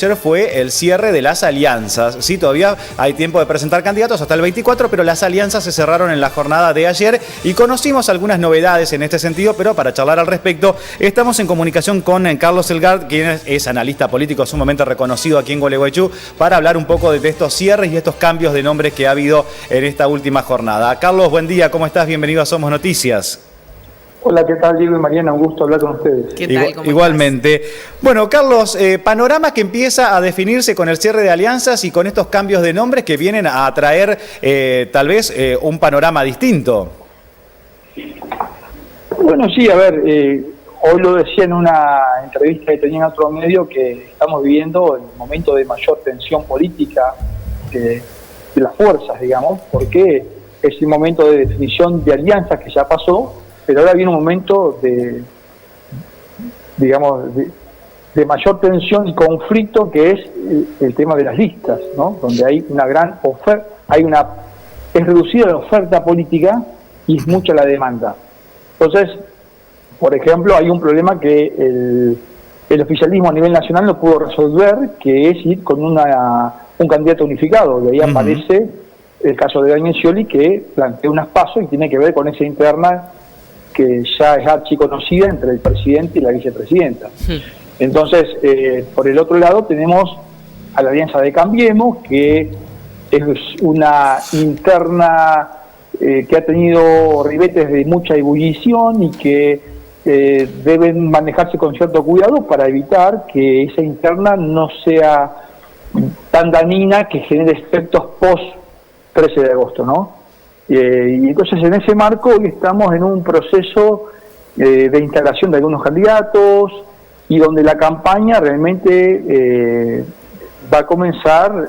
ayer fue el cierre de las alianzas. Sí, todavía hay tiempo de presentar candidatos hasta el 24, pero las alianzas se cerraron en la jornada de ayer y conocimos algunas novedades en este sentido, pero para charlar al respecto estamos en comunicación con Carlos Elgart, quien es analista político sumamente reconocido aquí en Gualeguaychú, para hablar un poco de estos cierres y estos cambios de nombres que ha habido en esta última jornada. Carlos, buen día, ¿cómo estás? Bienvenido a Somos Noticias. Hola, ¿qué tal, Diego y Mariana? Un gusto hablar con ustedes. ¿Qué tal? ¿Cómo Igualmente. Estás? Bueno, Carlos, panorama que empieza a definirse con el cierre de alianzas y con estos cambios de nombres que vienen a traer tal vez un panorama distinto. Bueno, sí, a ver, hoy lo decía en una entrevista que tenía en otro medio que estamos viviendo el momento de mayor tensión política de las fuerzas, digamos, porque es el momento de definición de alianzas que ya pasó, pero ahora viene un momento de mayor tensión y conflicto, que es el tema de las listas, ¿no? Donde hay una gran oferta, es reducida la oferta política y es mucha la demanda. Entonces, por ejemplo, hay un problema que el oficialismo a nivel nacional no pudo resolver, que es ir con un candidato unificado, y ahí aparece el caso de Daniel Scioli, que plantea unas pasos y tiene que ver con esa interna que ya es archiconocida entre el presidente y la vicepresidenta. Entonces, por el otro lado tenemos a la Alianza de Cambiemos, que es una interna que ha tenido ribetes de mucha ebullición y que deben manejarse con cierto cuidado para evitar que esa interna no sea tan dañina que genere efectos post 13 de agosto, ¿no? Y entonces en ese marco hoy estamos en un proceso de instalación de algunos candidatos y donde la campaña realmente va a comenzar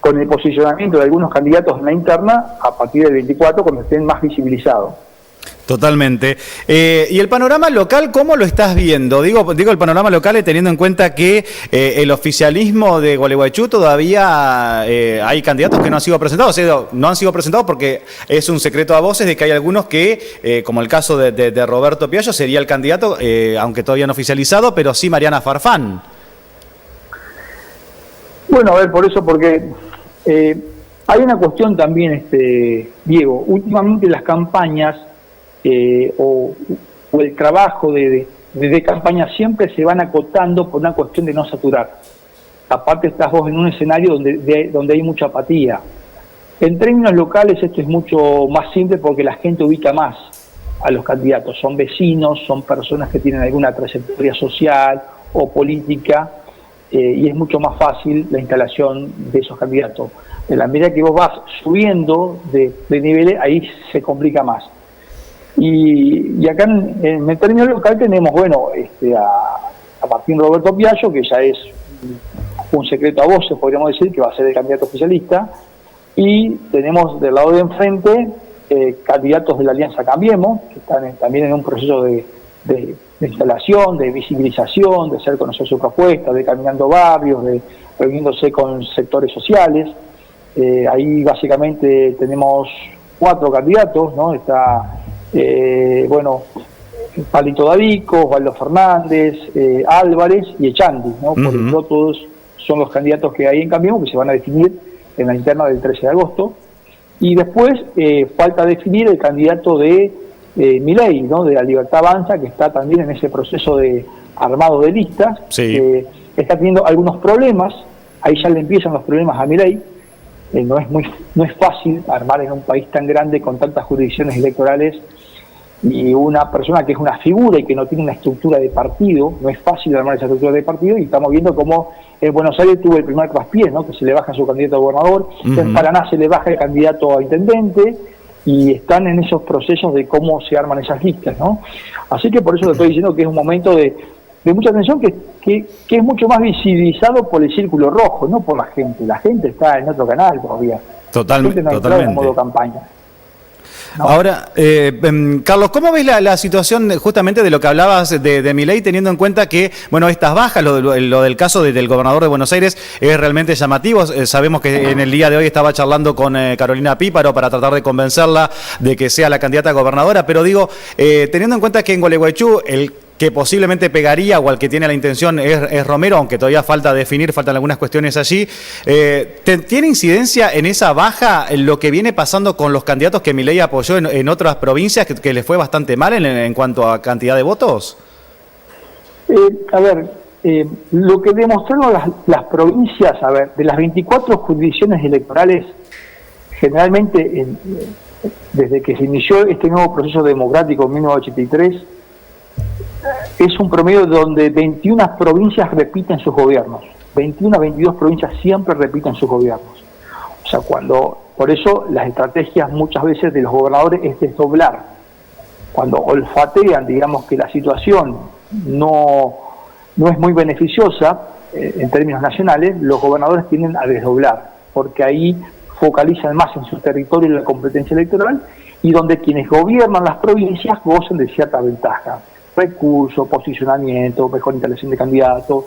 con el posicionamiento de algunos candidatos en la interna a partir del 24, cuando estén más visibilizados. Totalmente. ¿Y el panorama local cómo lo estás viendo? Digo el panorama local teniendo en cuenta que el oficialismo de Gualeguaychú todavía hay candidatos que no han sido presentados. O sea, no han sido presentados porque es un secreto a voces de que hay algunos que, como el caso de Roberto Piallo, sería el candidato, aunque todavía no oficializado, pero sí Mariana Farfán. Bueno, a ver, porque hay una cuestión también, Diego. Últimamente las campañas o el trabajo de campaña siempre se van acotando por una cuestión de no saturar. Aparte estás vos en un escenario donde hay mucha apatía. En términos locales esto es mucho más simple porque la gente ubica más a los candidatos. Son vecinos, son personas que tienen alguna trayectoria social o política, y es mucho más fácil la instalación de esos candidatos. En la medida que vos vas subiendo de niveles, ahí se complica más. Y acá en el término local tenemos, a Martín Roberto Piallo, que ya es un secreto a voces, podríamos decir, que va a ser el candidato oficialista, y tenemos del lado de enfrente candidatos de la Alianza Cambiemos, que están también en un proceso de instalación, de visibilización, de hacer conocer su propuesta, de caminando barrios, de reuniéndose con sectores sociales. Ahí básicamente tenemos 4 candidatos, ¿no? Está Palito Davico, Osvaldo Fernández, Álvarez y Echandi, ¿no? Por ejemplo, todos son los candidatos que hay en Cambiemos, que se van a definir en la interna del 13 de agosto. Y después falta definir el candidato de Milei, ¿no? De la Libertad Avanza, que está también en ese proceso de armado de listas. Sí. Está teniendo algunos problemas, ahí ya le empiezan los problemas a Milei. No es fácil armar en un país tan grande con tantas jurisdicciones electorales y una persona que es una figura y que no tiene una estructura de partido. No es fácil armar esa estructura de partido, y estamos viendo cómo en Buenos Aires tuvo el primer traspiés, ¿no? Que se le baja su candidato a gobernador, en Paraná se le baja el candidato a intendente, y están en esos procesos de cómo se arman esas listas, ¿no? Así que por eso te estoy diciendo que es un momento de mucha atención, que es mucho más visibilizado por el círculo rojo, no por la gente. La gente está en otro canal todavía. Totalmente. En modo campaña. ¿No? Ahora, Carlos, ¿cómo ves la situación justamente de lo que hablabas de Milei, teniendo en cuenta que, bueno, estas bajas, lo del caso del gobernador de Buenos Aires es realmente llamativo? Sabemos que en el día de hoy estaba charlando con Carolina Píparo para tratar de convencerla de que sea la candidata a gobernadora, pero digo, teniendo en cuenta que en Gualeguaychú el que posiblemente pegaría o al que tiene la intención es Romero, aunque todavía falta definir, faltan algunas cuestiones allí. ¿Tiene incidencia en esa baja en lo que viene pasando con los candidatos que Milei apoyó en otras provincias que les fue bastante mal en cuanto a cantidad de votos? Lo que demostraron las provincias, de las 24 jurisdicciones electorales, generalmente desde que se inició este nuevo proceso democrático en 1983, es un promedio donde 21 provincias repiten sus gobiernos. 21 a 22 provincias siempre repiten sus gobiernos. O sea, por eso las estrategias muchas veces de los gobernadores es desdoblar. Cuando olfatean, digamos, que la situación no es muy beneficiosa en términos nacionales, los gobernadores tienden a desdoblar, porque ahí focalizan más en su territorio y la competencia electoral, y donde quienes gobiernan las provincias gozan de cierta ventaja. Recursos, posicionamiento, mejor instalación de candidatos,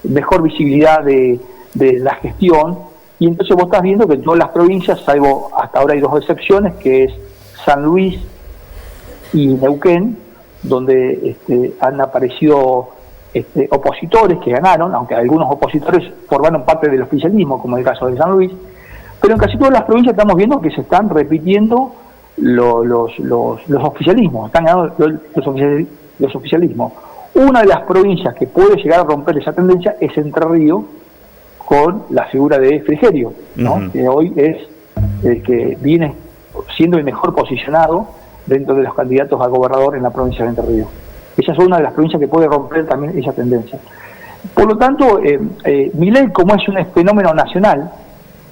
mejor visibilidad de la gestión, y entonces vos estás viendo que en todas las provincias, salvo hasta ahora hay 2 excepciones, que es San Luis y Neuquén, donde han aparecido opositores que ganaron, aunque algunos opositores formaron parte del oficialismo, como el caso de San Luis, pero en casi todas las provincias estamos viendo que se están repitiendo los oficialismos, están ganando los oficialismos. Una de las provincias que puede llegar a romper esa tendencia es Entre Ríos, con la figura de Frigerio, ¿no? Que hoy es el que viene siendo el mejor posicionado dentro de los candidatos a gobernador en la provincia de Entre Ríos. Esa es una de las provincias que puede romper también esa tendencia. Por lo tanto, Milei, como es un fenómeno nacional,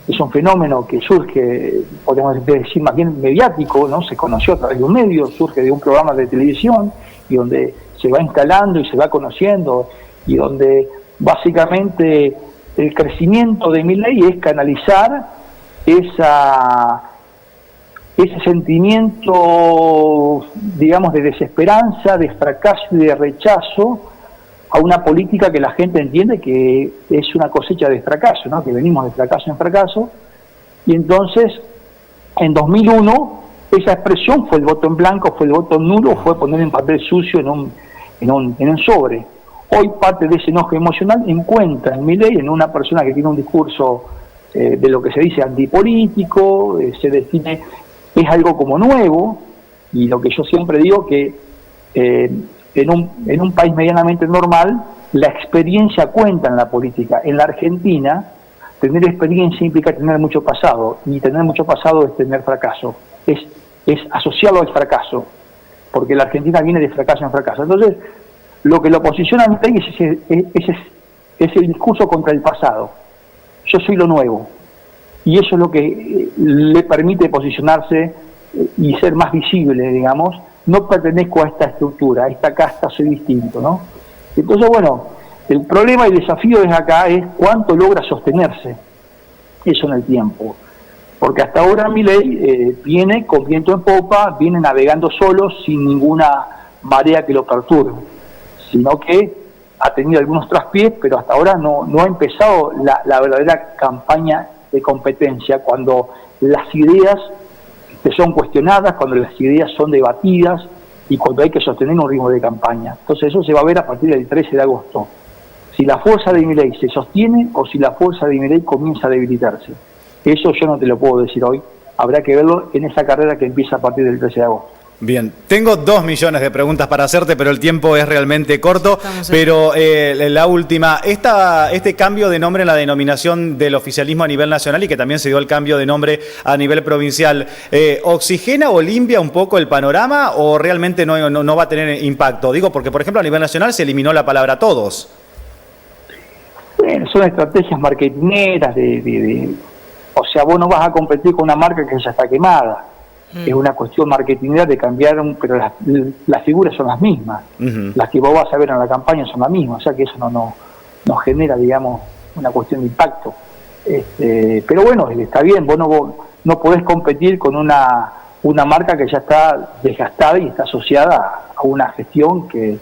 es un fenómeno que surge, podemos decir más bien mediático, ¿no? Se conoció a través de un medio, surge de un programa de televisión, y donde se va instalando y se va conociendo, y donde básicamente el crecimiento de Milei es canalizar ese sentimiento, digamos, de desesperanza, de fracaso y de rechazo a una política que la gente entiende que es una cosecha de fracaso, ¿no? Que venimos de fracaso en fracaso. Y entonces, en 2001, esa expresión fue el voto en blanco, fue el voto nulo, fue poner en papel sucio en un sobre. Hoy parte de ese enojo emocional encuentra en Milei, en una persona que tiene un discurso de lo que se dice antipolítico, se define, es algo como nuevo, y lo que yo siempre digo que en un país medianamente normal, la experiencia cuenta en la política. En la Argentina, tener experiencia implica tener mucho pasado, y tener mucho pasado es tener fracaso, es asociarlo al fracaso, porque la Argentina viene de fracaso en fracaso. Entonces, lo que lo posiciona a Milei es el discurso contra el pasado. Yo soy lo nuevo, y eso es lo que le permite posicionarse y ser más visible, digamos. No pertenezco a esta estructura, a esta casta, soy distinto, ¿no? Entonces, bueno, el problema y el desafío acá es cuánto logra sostenerse eso en el tiempo. Porque hasta ahora Milei viene con viento en popa, viene navegando solo, sin ninguna marea que lo perturbe, sino que ha tenido algunos traspiés, pero hasta ahora no ha empezado la verdadera campaña de competencia, cuando las ideas son cuestionadas, cuando las ideas son debatidas y cuando hay que sostener un ritmo de campaña. Entonces eso se va a ver a partir del 13 de agosto. Si la fuerza de Milei se sostiene o si la fuerza de Milei comienza a debilitarse. Eso yo no te lo puedo decir hoy. Habrá que verlo en esa carrera que empieza a partir del 13 de agosto. Bien, tengo 2 millones de preguntas para hacerte, pero el tiempo es realmente corto. Pero la última, este cambio de nombre en la denominación del oficialismo a nivel nacional y que también se dio el cambio de nombre a nivel provincial, ¿oxigena o limpia un poco el panorama o realmente no va a tener impacto? Digo, porque por ejemplo a nivel nacional se eliminó la palabra todos. Bueno, son estrategias marketineras o sea, vos no vas a competir con una marca que ya está quemada. Es una cuestión marketingera de cambiar, pero las figuras son las mismas. Las que vos vas a ver en la campaña son las mismas, o sea que eso no genera, digamos, una cuestión de impacto. Pero bueno, está bien, vos no podés competir con una marca que ya está desgastada y está asociada a una gestión que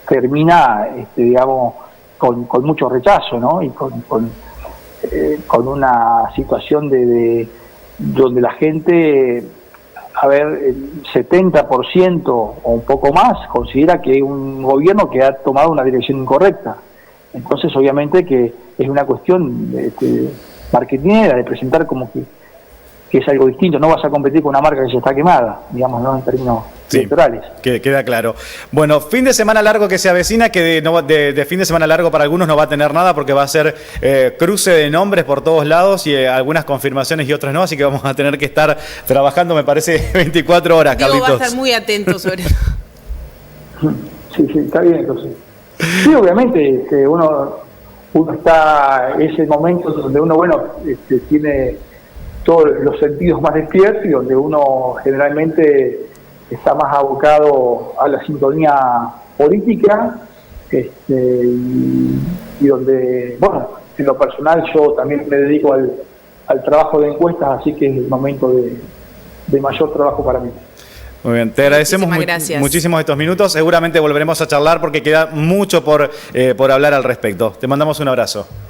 termina, digamos, con mucho rechazo, ¿no? Y con una situación donde la gente a ver, el 70% o un poco más considera que hay un gobierno que ha tomado una dirección incorrecta. Entonces, obviamente que es una cuestión marketingera, de presentar como que es algo distinto. No vas a competir con una marca que ya está quemada, digamos, ¿no? En términos electorales. Que queda claro. Bueno, fin de semana largo que se avecina, que de fin de semana largo para algunos no va a tener nada porque va a ser cruce de nombres por todos lados y algunas confirmaciones y otras no, así que vamos a tener que estar trabajando, me parece, 24 horas, Diego Carlitos. va a estar muy atento sobre eso. Sí, está bien, entonces. Sí, obviamente, uno está en ese momento donde uno, tiene todos los sentidos más despiertos y donde uno generalmente está más abocado a la sintonía política, y donde, bueno, en lo personal yo también me dedico al trabajo de encuestas, así que es el momento de mayor trabajo para mí. Muy bien, te agradecemos muchísimo estos minutos. Seguramente volveremos a charlar porque queda mucho por hablar al respecto. Te mandamos un abrazo.